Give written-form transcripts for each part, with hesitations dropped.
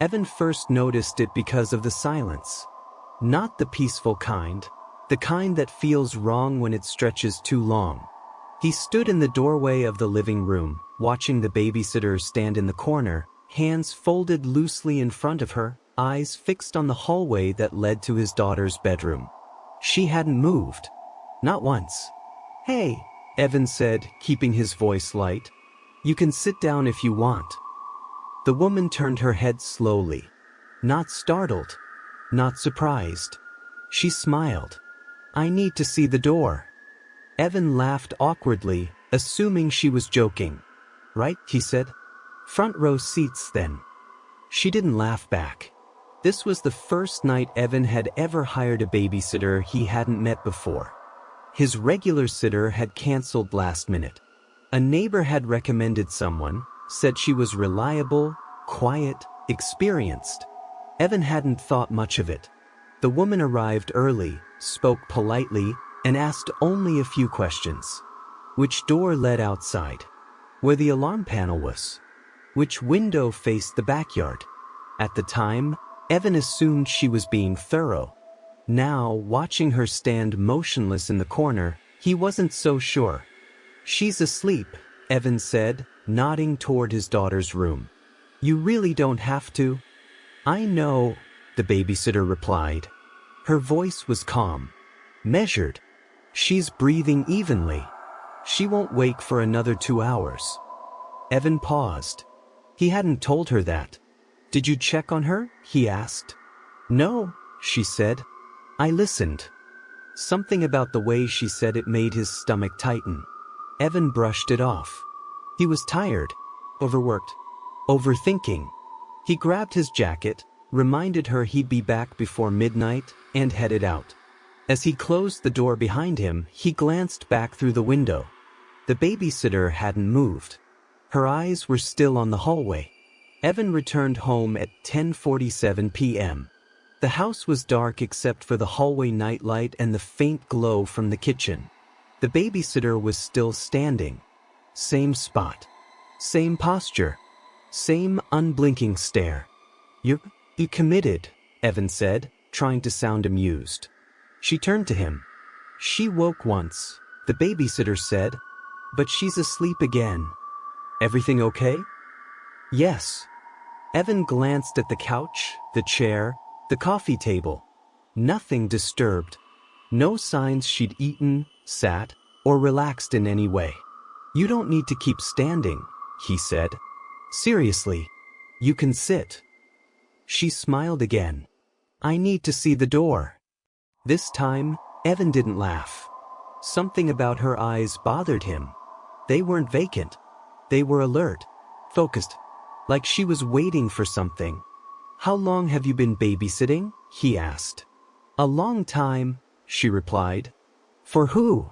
Evan first noticed it because of the silence. Not the peaceful kind, the kind that feels wrong when it stretches too long. He stood in the doorway of the living room, watching the babysitter stand in the corner, hands folded loosely in front of her, eyes fixed on the hallway that led to his daughter's bedroom. She hadn't moved. Not once. "Hey," Evan said, keeping his voice light. "You can sit down if you want." The woman turned her head slowly. Not startled. Not surprised. She smiled. "I need to see the door." Evan laughed awkwardly, assuming she was joking. "Right," he said. "Front row seats, then." She didn't laugh back. This was the first night Evan had ever hired a babysitter he hadn't met before. His regular sitter had canceled last minute. A neighbor had recommended someone, said she was reliable, quiet, experienced. Evan hadn't thought much of it. The woman arrived early, spoke politely, and asked only a few questions. Which door led outside? Where the alarm panel was? Which window faced the backyard? At the time, Evan assumed she was being thorough. Now, watching her stand motionless in the corner, he wasn't so sure. "She's asleep," Evan said, nodding toward his daughter's room. "You really don't have to." "I know," the babysitter replied. Her voice was calm, measured. "She's breathing evenly. She won't wake for another 2 hours." Evan paused. He hadn't told her that. "Did you check on her?" he asked. "No," she said. "I listened." Something about the way she said it made his stomach tighten. Evan brushed it off. He was tired, overworked, overthinking. He grabbed his jacket, reminded her he'd be back before midnight, and headed out. As he closed the door behind him, he glanced back through the window. The babysitter hadn't moved. Her eyes were still on the hallway. Evan returned home at 10:47 p.m. The house was dark except for the hallway nightlight and the faint glow from the kitchen. The babysitter was still standing. Same spot. Same posture. Same unblinking stare. You committed," Evan said, trying to sound amused. She turned to him. "She woke once," the babysitter said, "but she's asleep again. Everything okay?" "Yes." Evan glanced at the couch, the chair, the coffee table. Nothing disturbed. No signs she'd eaten, sat, or relaxed in any way. "You don't need to keep standing," he said. "Seriously, you can sit." She smiled again. "I need to see the door." This time, Evan didn't laugh. Something about her eyes bothered him. They weren't vacant. They were alert, focused, like she was waiting for something. "How long have you been babysitting?" he asked. "A long time," she replied. "For who?"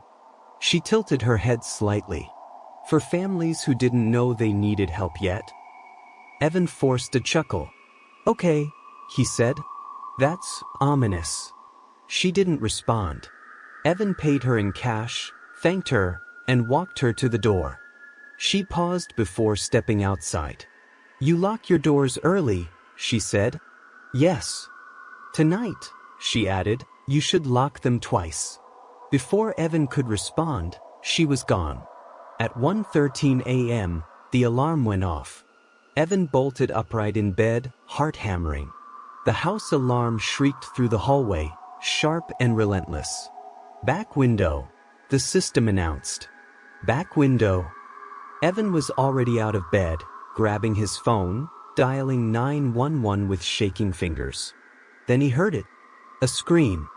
She tilted her head slightly. "For families who didn't know they needed help yet." Evan forced a chuckle. "Okay," he said. "That's ominous." She didn't respond. Evan paid her in cash, thanked her, and walked her to the door. She paused before stepping outside. "You lock your doors early," she said. "Yes." "Tonight," she added, "you should lock them twice." Before Evan could respond, she was gone. At 1:13 a.m., the alarm went off. Evan bolted upright in bed, heart hammering. The house alarm shrieked through the hallway, sharp and relentless. "Back window," the system announced. "Back window." Evan was already out of bed, grabbing his phone, dialing 911 with shaking fingers. Then he heard it. A scream.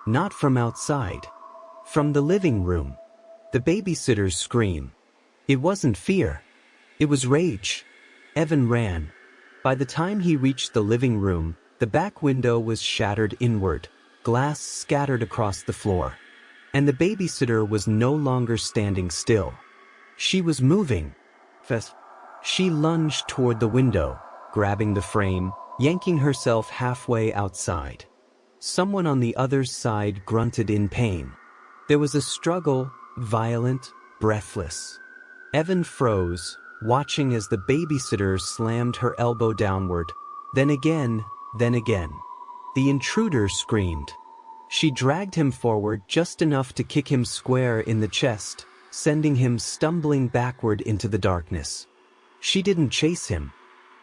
Not from outside. From the living room. The babysitter's scream. It wasn't fear. It was rage. Evan ran. By the time he reached the living room, the back window was shattered inward, glass scattered across the floor. And the babysitter was no longer standing still. She was moving. She lunged toward the window, grabbing the frame, yanking herself halfway outside. Someone on the other side grunted in pain. There was a struggle, violent, breathless. Evan froze, watching as the babysitter slammed her elbow downward, Then again, then again. The intruder screamed. She dragged him forward just enough to kick him square in the chest, sending him stumbling backward into the darkness. She didn't chase him.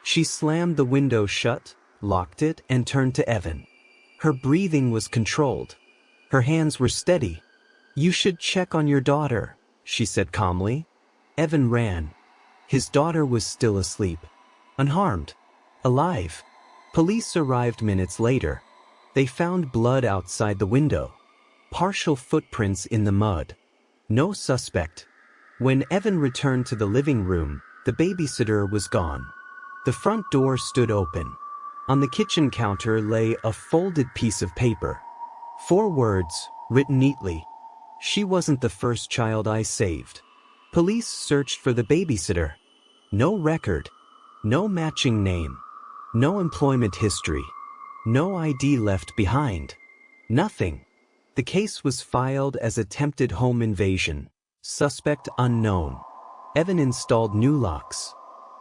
She slammed the window shut, locked it, and turned to Evan. Her breathing was controlled. Her hands were steady. "You should check on your daughter," she said calmly. Evan ran. His daughter was still asleep. Unharmed. Alive. Police arrived minutes later. They found blood outside the window. Partial footprints in the mud. No suspect. When Evan returned to the living room, the babysitter was gone. The front door stood open. On the kitchen counter lay a folded piece of paper. 4 words, written neatly. "She wasn't the first child I saved." Police searched for the babysitter. No record. No matching name. No employment history. No ID left behind. Nothing. The case was filed as attempted home invasion. Suspect unknown. Evan installed new locks.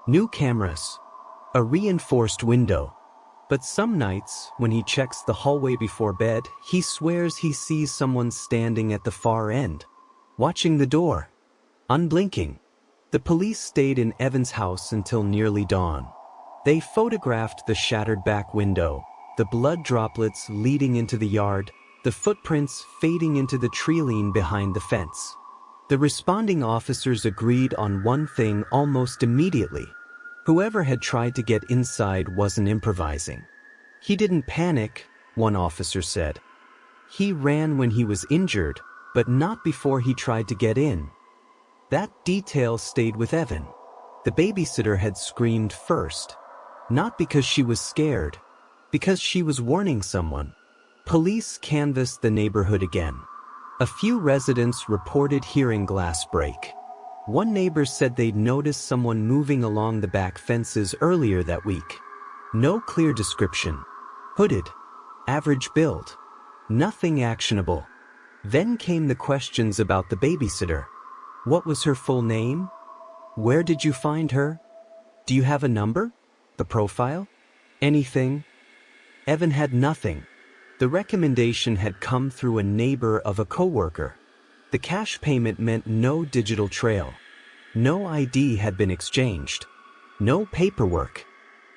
New cameras. A reinforced window. But some nights, when he checks the hallway before bed, he swears he sees someone standing at the far end, watching the door, unblinking. The police stayed in Evan's house until nearly dawn. They photographed the shattered back window, the blood droplets leading into the yard, the footprints fading into the tree behind the fence. The responding officers agreed on one thing almost immediately. Whoever had tried to get inside wasn't improvising. He didn't panic, one officer said. He ran when he was injured, but not before he tried to get in. That detail stayed with Evan. The babysitter had screamed first. Not because she was scared, because she was warning someone. Police canvassed the neighborhood again. A few residents reported hearing glass break. One neighbor said they'd noticed someone moving along the back fences earlier that week. No clear description. Hooded. Average build. Nothing actionable. Then came the questions about the babysitter. What was her full name? Where did you find her? Do you have a number? The profile? Anything? Evan had nothing. The recommendation had come through a neighbor of a coworker. The cash payment meant no digital trail. No ID had been exchanged. No paperwork.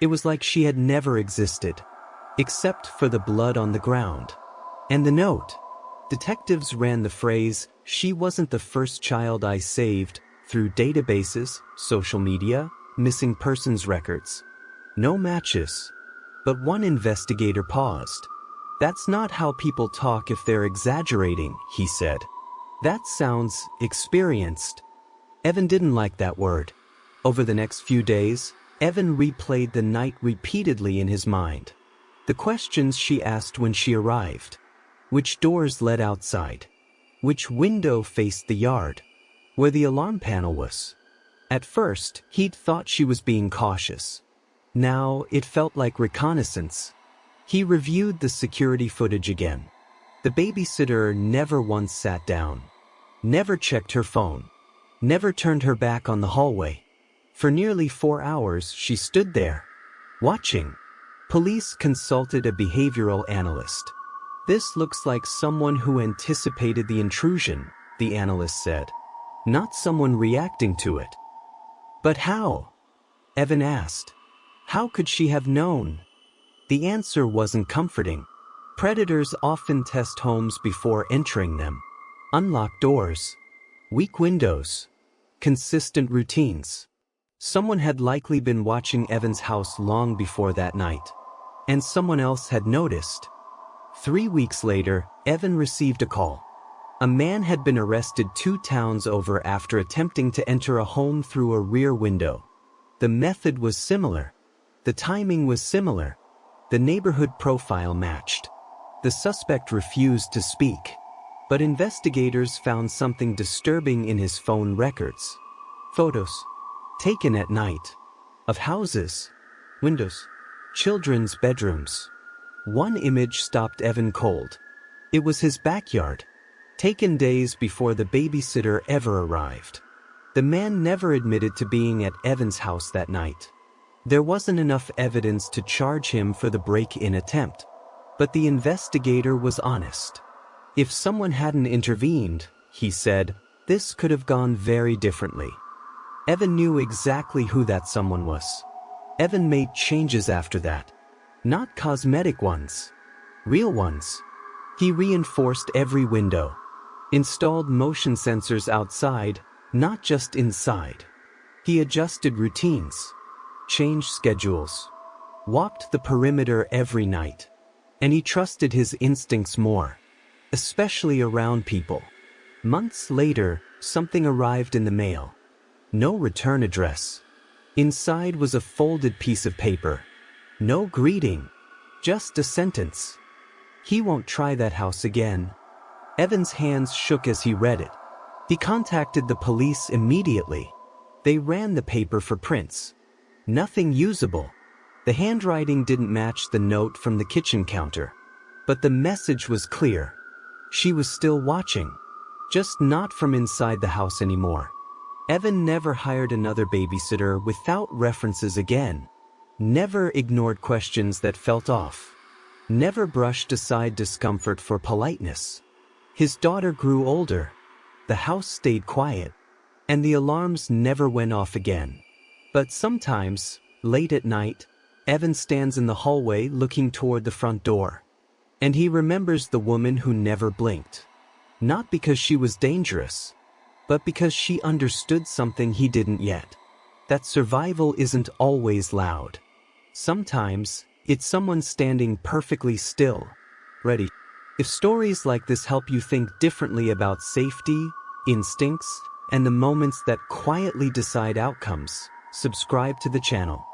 It was like she had never existed, except for the blood on the ground. And the note. Detectives ran the phrase, "She wasn't the first child I saved," through databases, social media, missing persons records. No matches. But one investigator paused. "That's not how people talk if they're exaggerating," he said. "That sounds experienced." Evan didn't like that word. Over the next few days, Evan replayed the night repeatedly in his mind. The questions she asked when she arrived. Which doors led outside? Which window faced the yard? Where the alarm panel was? At first, he'd thought she was being cautious. Now, it felt like reconnaissance. He reviewed the security footage again. The babysitter never once sat down. Never checked her phone. Never turned her back on the hallway. For nearly 4 hours, she stood there, watching. Police consulted a behavioral analyst. "This looks like someone who anticipated the intrusion," the analyst said. "Not someone reacting to it." "But how?" Evan asked. How could she have known? The answer wasn't comforting. Predators often test homes before entering them. Unlocked doors. Weak windows. Consistent routines. Someone had likely been watching Evan's house long before that night. And someone else had noticed. 3 weeks later, Evan received a call. A man had been arrested 2 towns over after attempting to enter a home through a rear window. The method was similar. The timing was similar. The neighborhood profile matched. The suspect refused to speak. But investigators found something disturbing in his phone records. Photos. Taken at night. Of houses. Windows. Children's bedrooms. One image stopped Evan cold. It was his backyard. Taken days before the babysitter ever arrived. The man never admitted to being at Evan's house that night. There wasn't enough evidence to charge him for the break-in attempt. But the investigator was honest. If someone hadn't intervened, he said, this could have gone very differently. Evan knew exactly who that someone was. Evan made changes after that. Not cosmetic ones. Real ones. He reinforced every window. Installed motion sensors outside, not just inside. He adjusted routines. Changed schedules. Walked the perimeter every night. And he trusted his instincts more. Especially around people. Months later, something arrived in the mail. No return address. Inside was a folded piece of paper. No greeting. Just a sentence. He won't try that house again. Evan's hands shook as he read it. He contacted the police immediately. They ran the paper for prints. Nothing usable. The handwriting didn't match the note from the kitchen counter. But the message was clear. She was still watching. Just not from inside the house anymore. Evan never hired another babysitter without references again. Never ignored questions that felt off. Never brushed aside discomfort for politeness. His daughter grew older. The house stayed quiet. And the alarms never went off again. But sometimes, late at night, Evan stands in the hallway looking toward the front door. And he remembers the woman who never blinked. Not because she was dangerous, but because she understood something he didn't yet. That survival isn't always loud. Sometimes, it's someone standing perfectly still, ready. If stories like this help you think differently about safety, instincts, and the moments that quietly decide outcomes, subscribe to the channel.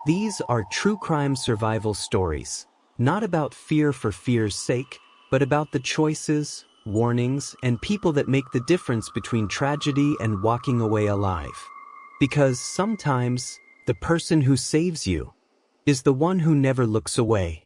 These are true crime survival stories, not about fear for fear's sake, but about the choices, warnings, and people that make the difference between tragedy and walking away alive. Because sometimes, the person who saves you is the one who never looks away.